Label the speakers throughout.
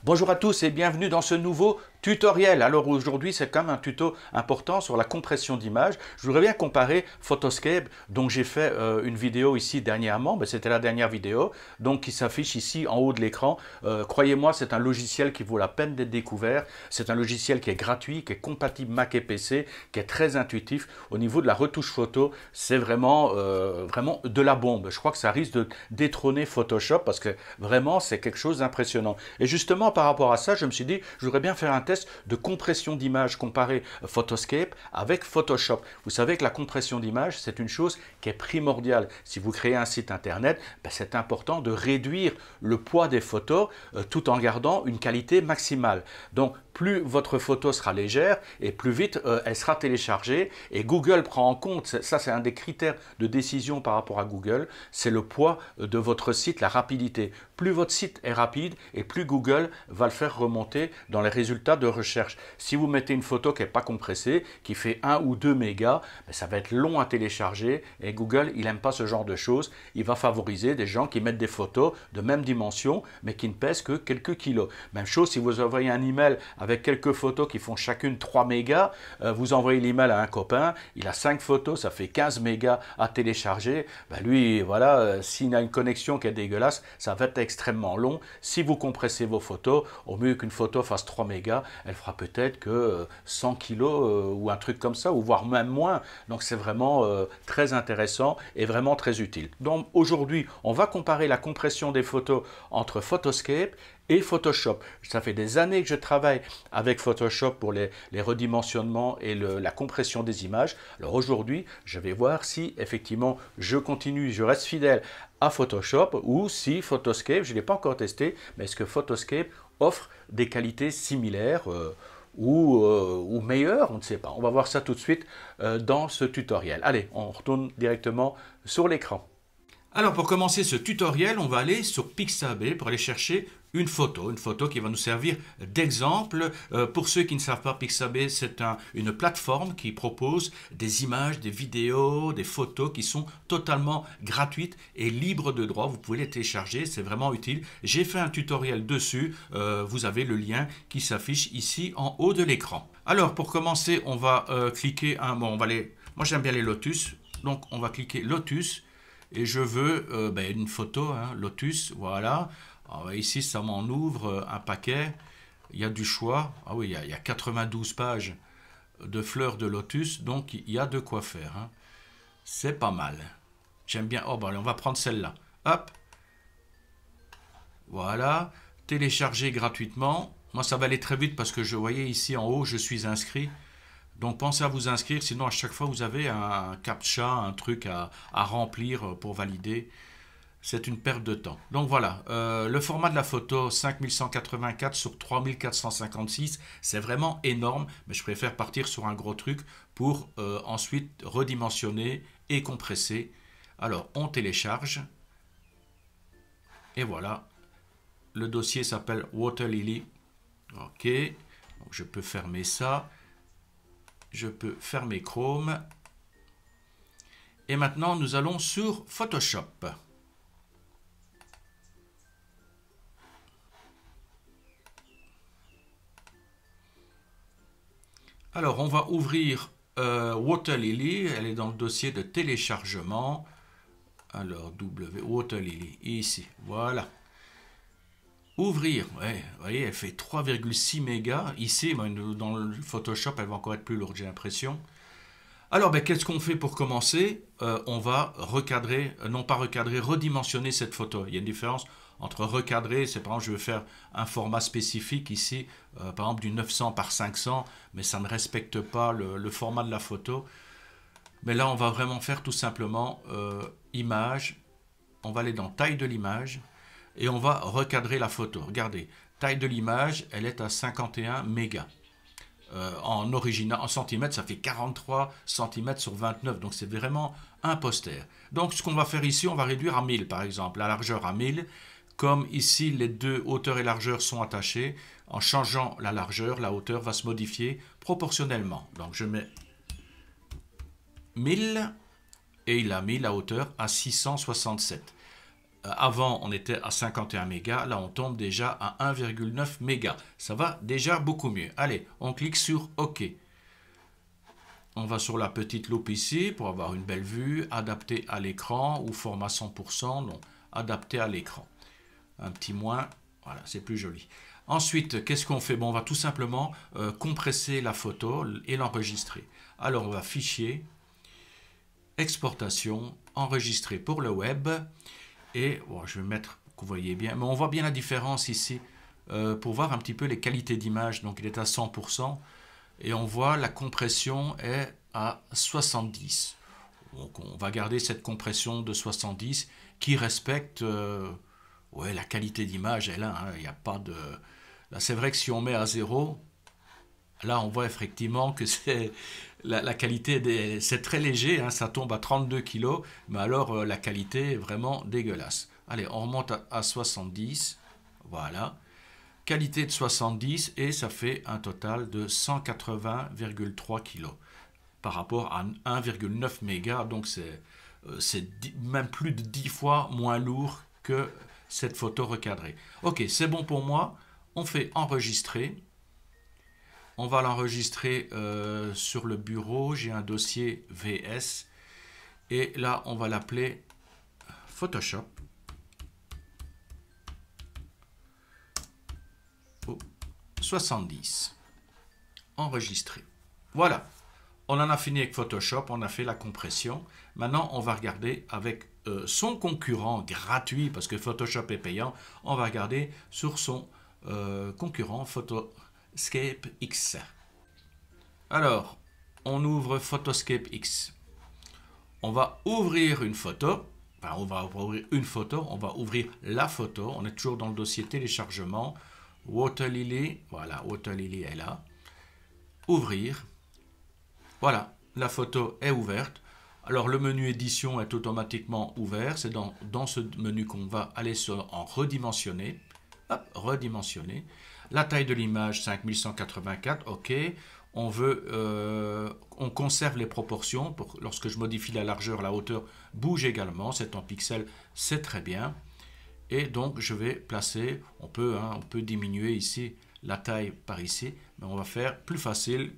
Speaker 1: Bonjour à tous et bienvenue dans ce nouveau tutoriel. Alors aujourd'hui c'est quand même un tuto important sur la compression d'image. Je voudrais bien comparer Photoscape, dont j'ai fait une vidéo ici dernièrement, c'était la dernière vidéo, donc qui s'affiche ici en haut de l'écran. Croyez-moi, c'est un logiciel qui vaut la peine d'être découvert. C'est un logiciel qui est gratuit, qui est compatible Mac et PC, qui est très intuitif. Au niveau de la retouche photo, c'est vraiment de la bombe. Je crois que ça risque de détrôner Photoshop parce que vraiment c'est quelque chose d'impressionnant. Et justement par rapport à ça, je me suis dit, je voudrais bien faire un test de compression d'image comparer Photoscape avec Photoshop. Vous savez que la compression d'image, c'est une chose qui est primordiale. Si vous créez un site internet, c'est important de réduire le poids des photos tout en gardant une qualité maximale. Donc, plus votre photo sera légère et plus vite elle sera téléchargée. Et Google prend en compte, ça c'est un des critères de décision par rapport à Google, c'est le poids de votre site, la rapidité. Plus votre site est rapide et plus Google va le faire remonter dans les résultats de recherche. Si vous mettez une photo qui n'est pas compressée, qui fait 1 ou 2 mégas, ça va être long à télécharger et Google, il n'aime pas ce genre de choses. Il va favoriser des gens qui mettent des photos de même dimension mais qui ne pèsent que quelques kilos. Même chose si vous envoyez un email avec quelques photos qui font chacune 3 mégas, vous envoyez l'email à un copain, il a 5 photos, ça fait 15 mégas à télécharger. Lui, voilà, s'il a une connexion qui est dégueulasse, ça va être extrêmement long. Si vous compressez vos photos, au mieux qu'une photo fasse 3 mégas, elle fera peut-être que 100 kilos ou un truc comme ça, ou voire même moins. Donc c'est vraiment très intéressant et vraiment très utile. Donc aujourd'hui, on va comparer la compression des photos entre Photoscape et Photoshop. Ça fait des années que je travaille avec Photoshop pour les redimensionnements et la compression des images. Alors aujourd'hui, je vais voir si effectivement je continue, je reste fidèle à Photoshop ou si Photoscape, je ne l'ai pas encore testé, mais est-ce que Photoscape offre des qualités similaires ou meilleures, on ne sait pas. On va voir ça tout de suite dans ce tutoriel. Allez, on retourne directement sur l'écran. Alors pour commencer ce tutoriel, on va aller sur Pixabay pour aller chercher une photo qui va nous servir d'exemple. Pour ceux qui ne savent pas, Pixabay, c'est une plateforme qui propose des images, des vidéos, des photos qui sont totalement gratuites et libres de droit. Vous pouvez les télécharger, c'est vraiment utile. J'ai fait un tutoriel dessus, vous avez le lien qui s'affiche ici en haut de l'écran. Alors pour commencer, on va cliquer, moi j'aime bien les Lotus, donc on va cliquer Lotus. Et je veux une photo, Lotus, voilà. Alors, ici, ça m'en ouvre un paquet. Il y a du choix. Ah oui, il y a 92 pages de fleurs de lotus, donc il y a de quoi faire. C'est pas mal. J'aime bien. Oh, allez, on va prendre celle-là. Hop. Voilà. Télécharger gratuitement. Moi, ça va aller très vite parce que je voyais ici en haut, je suis inscrit. Donc pensez à vous inscrire, sinon à chaque fois vous avez un captcha, un truc à remplir pour valider. C'est une perte de temps. Donc voilà, le format de la photo 5184 sur 3456, c'est vraiment énorme, mais je préfère partir sur un gros truc pour ensuite redimensionner et compresser. Alors on télécharge, et voilà, le dossier s'appelle Water Lily. Ok, donc je peux fermer ça. Je peux fermer Chrome. Et maintenant, nous allons sur Photoshop. Alors, on va ouvrir Water Lily. Elle est dans le dossier de téléchargement. Alors, Water Lily, ici, voilà. Ouvrir, ouais, vous voyez, elle fait 3,6 mégas. Ici, dans le Photoshop, elle va encore être plus lourde, j'ai l'impression. Alors, qu'est-ce qu'on fait pour commencer? On va recadrer, non pas recadrer, redimensionner cette photo. Il y a une différence entre recadrer, c'est par exemple, je veux faire un format spécifique ici, par exemple du 900 par 500, mais ça ne respecte pas le format de la photo. Mais là, on va vraiment faire tout simplement image. On va aller dans taille de l'image. Et on va recadrer la photo. Regardez, taille de l'image, elle est à 51 mégas. En centimètres, ça fait 43 cm sur 29. Donc c'est vraiment un poster. Donc ce qu'on va faire ici, on va réduire à 1000 par exemple. La largeur à 1000. Comme ici, les deux hauteur et largeur sont attachées. En changeant la largeur, la hauteur va se modifier proportionnellement. Donc je mets 1000 et il a mis la hauteur à 667. Avant, on était à 51 mégas. Là, on tombe déjà à 1,9 mégas. Ça va déjà beaucoup mieux. Allez, on clique sur OK. On va sur la petite loupe ici pour avoir une belle vue. Adapté à l'écran ou format 100%. Non, adapté à l'écran. Un petit moins. Voilà, c'est plus joli. Ensuite, qu'est-ce qu'on fait? Bon, on va tout simplement compresser la photo et l'enregistrer. Alors, on va fichier, exportation, enregistrer pour le web. Et bon, je vais mettre, que vous voyez bien, mais on voit bien la différence ici pour voir un petit peu les qualités d'image. Donc il est à 100% et on voit la compression est à 70. Donc on va garder cette compression de 70 qui respecte ouais, la qualité d'image est là. Il n'y a pas de... Là c'est vrai que si on met à 0, là on voit effectivement que c'est... La qualité, c'est très léger, hein, ça tombe à 32 kg, mais alors la qualité est vraiment dégueulasse. Allez, on remonte à 70, voilà. Qualité de 70 et ça fait un total de 180,3 kg par rapport à 1,9 mégas, donc c'est même plus de 10 fois moins lourd que cette photo recadrée. Ok, c'est bon pour moi, on fait enregistrer. On va l'enregistrer sur le bureau. J'ai un dossier VS. Et là, on va l'appeler Photoshop. 70. Enregistrer. Voilà. On en a fini avec Photoshop. On a fait la compression. Maintenant, on va regarder avec son concurrent gratuit, parce que Photoshop est payant. On va regarder sur son concurrent Photoscape X. Alors, on ouvre Photoscape X. On va ouvrir une photo. Enfin, on va ouvrir une photo. On va ouvrir la photo. On est toujours dans le dossier téléchargement. Water Lily. Voilà, Water Lily est là. Ouvrir. Voilà, la photo est ouverte. Alors, le menu édition est automatiquement ouvert. C'est dans ce menu qu'on va aller en redimensionner. Hop, redimensionner. La taille de l'image 5184, ok. On on conserve les proportions. Lorsque je modifie la largeur, la hauteur bouge également. C'est en pixels, c'est très bien. Et donc je vais placer, on peut diminuer ici la taille par ici, mais on va faire plus facile.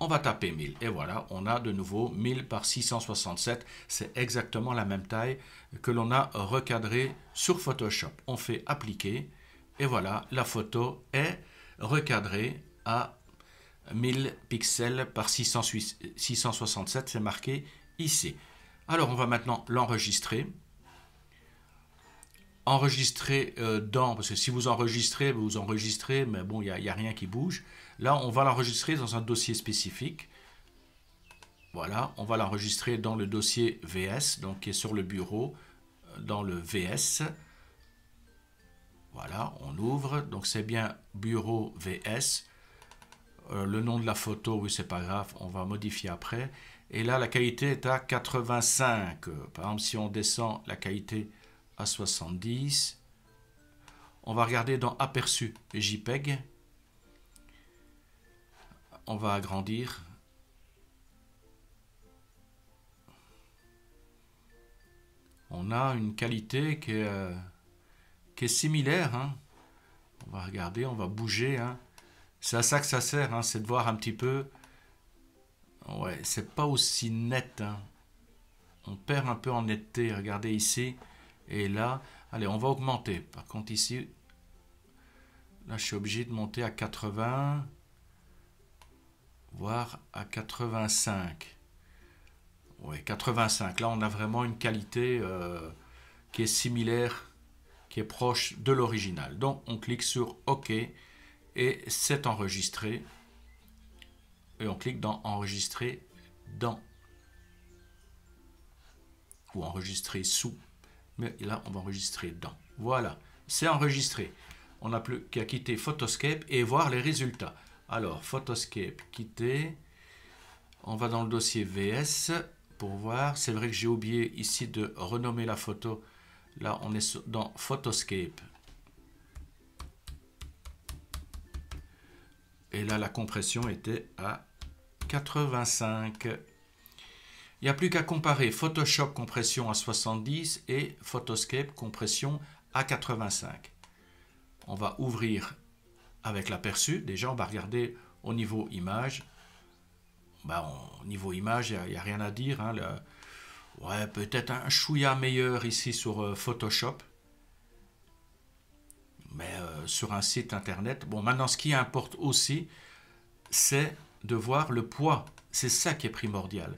Speaker 1: On va taper 1000 et voilà, on a de nouveau 1000 par 667. C'est exactement la même taille que l'on a recadré sur Photoshop. On fait appliquer et voilà, la photo est recadrée à 1000 pixels par 667. C'est marqué ici. Alors on va maintenant l'enregistrer. Enregistrer parce que si vous enregistrez, mais bon, il n'y a rien qui bouge. Là, on va l'enregistrer dans un dossier spécifique. Voilà, on va l'enregistrer dans le dossier VS, donc qui est sur le bureau, dans le VS. Voilà, on ouvre, donc c'est bien bureau VS. Le nom de la photo, oui, c'est pas grave, on va modifier après. Et là, la qualité est à 85. Par exemple, si on descend la qualité à 70, on va regarder dans aperçu JPEG. On va agrandir. On a une qualité qui est similaire. Hein. On va regarder, on va bouger. Hein. C'est à ça que ça sert, hein, c'est de voir un petit peu. Ouais, c'est pas aussi net. Hein. On perd un peu en netteté. Regardez ici et là. Allez, on va augmenter. Par contre ici, là je suis obligé de monter à 80. Voire à 85. Oui, 85. Là, on a vraiment une qualité qui est similaire, qui est proche de l'original. Donc, on clique sur OK et c'est enregistré. Et on clique dans Enregistrer dans ou Enregistrer sous. Mais là, on va enregistrer dans. Voilà, c'est enregistré. On n'a plus qu'à quitter Photoscape et voir les résultats. Alors, Photoscape, quitter. On va dans le dossier VS pour voir. C'est vrai que j'ai oublié ici de renommer la photo. Là, on est dans Photoscape. Et là, la compression était à 85. Il n'y a plus qu'à comparer Photoshop compression à 70 et Photoscape compression à 85. On va ouvrir avec l'aperçu. Déjà, on va regarder au niveau image. Au niveau image, il n'y a rien à dire. Hein, ouais, peut-être un chouïa meilleur ici sur Photoshop. Mais sur un site internet. Bon, maintenant, ce qui importe aussi, c'est de voir le poids. C'est ça qui est primordial.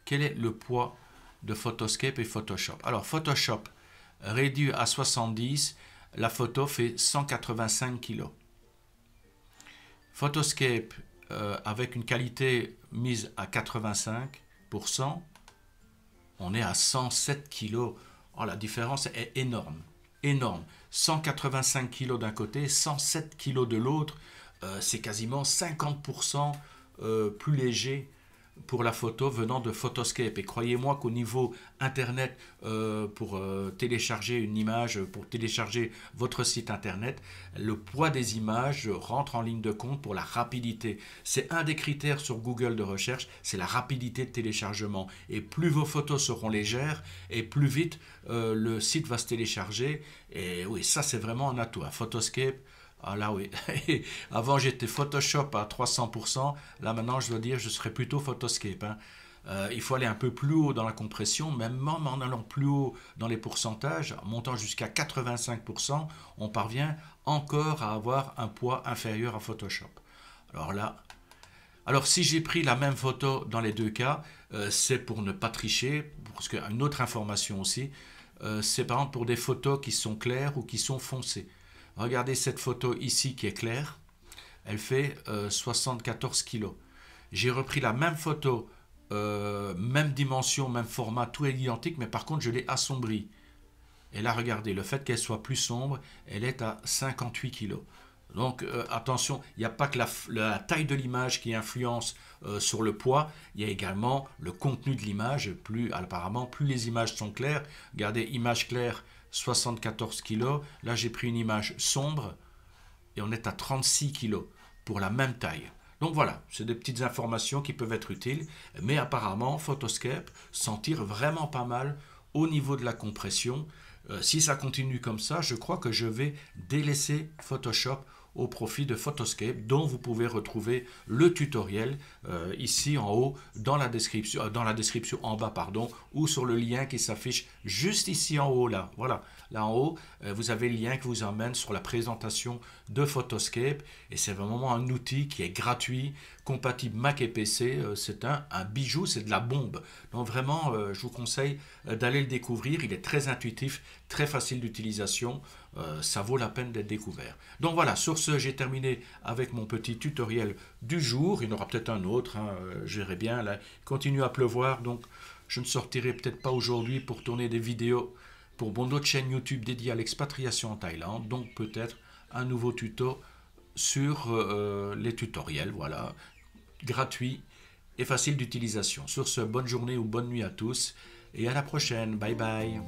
Speaker 1: Quel est le poids de Photoscape et Photoshop? Alors, Photoshop réduit à 70, la photo fait 185 kg. Photoscape avec une qualité mise à 85%, on est à 107 kg. Oh, la différence est énorme. Énorme. 185 kg d'un côté, 107 kg de l'autre. C'est quasiment 50% plus léger pour la photo venant de Photoscape. Et croyez-moi qu'au niveau internet, pour télécharger une image, pour télécharger votre site internet, le poids des images rentre en ligne de compte pour la rapidité. C'est un des critères sur Google de recherche, c'est la rapidité de téléchargement. Et plus vos photos seront légères, et plus vite le site va se télécharger. Et oui, ça c'est vraiment un atout. Photoscape, ah là oui, avant j'étais Photoshop à 300%, là maintenant je dois dire je serais plutôt Photoscape. Hein. Il faut aller un peu plus haut dans la compression, même en allant plus haut dans les pourcentages, en montant jusqu'à 85%, on parvient encore à avoir un poids inférieur à Photoshop. Alors là, alors si j'ai pris la même photo dans les deux cas, c'est pour ne pas tricher, parce qu'une autre information aussi, c'est par exemple pour des photos qui sont claires ou qui sont foncées. Regardez cette photo ici qui est claire, elle fait 74 kg. J'ai repris la même photo, même dimension, même format, tout est identique, mais par contre je l'ai assombrie. Et là regardez, le fait qu'elle soit plus sombre, elle est à 58 kg. Donc attention, il n'y a pas que la taille de l'image qui influence sur le poids, il y a également le contenu de l'image. Apparemment, plus les images sont claires, regardez, image claire, 74 kg. Là, j'ai pris une image sombre et on est à 36 kg pour la même taille. Donc voilà, c'est des petites informations qui peuvent être utiles. Mais apparemment, Photoscape s'en tire vraiment pas mal au niveau de la compression. Si ça continue comme ça, je crois que je vais délaisser Photoshop au profit de Photoscape, dont vous pouvez retrouver le tutoriel ici en haut, dans la description en bas, pardon, ou sur le lien qui s'affiche juste ici en haut, là. Voilà, là en haut, vous avez le lien qui vous emmène sur la présentation de Photoscape, et c'est vraiment un outil qui est gratuit, compatible Mac et PC, c'est un bijou, c'est de la bombe. Donc vraiment, je vous conseille d'aller le découvrir, il est très intuitif, très facile d'utilisation, ça vaut la peine d'être découvert. Donc voilà, sur ce, j'ai terminé avec mon petit tutoriel du jour. Il y en aura peut-être un autre, hein, je verrai bien. Là, il continue à pleuvoir, donc je ne sortirai peut-être pas aujourd'hui pour tourner des vidéos pour mon autre chaîne YouTube dédiée à l'expatriation en Thaïlande. Donc peut-être un nouveau tuto sur les tutoriels, voilà, gratuit et facile d'utilisation. Sur ce, bonne journée ou bonne nuit à tous et à la prochaine. Bye bye.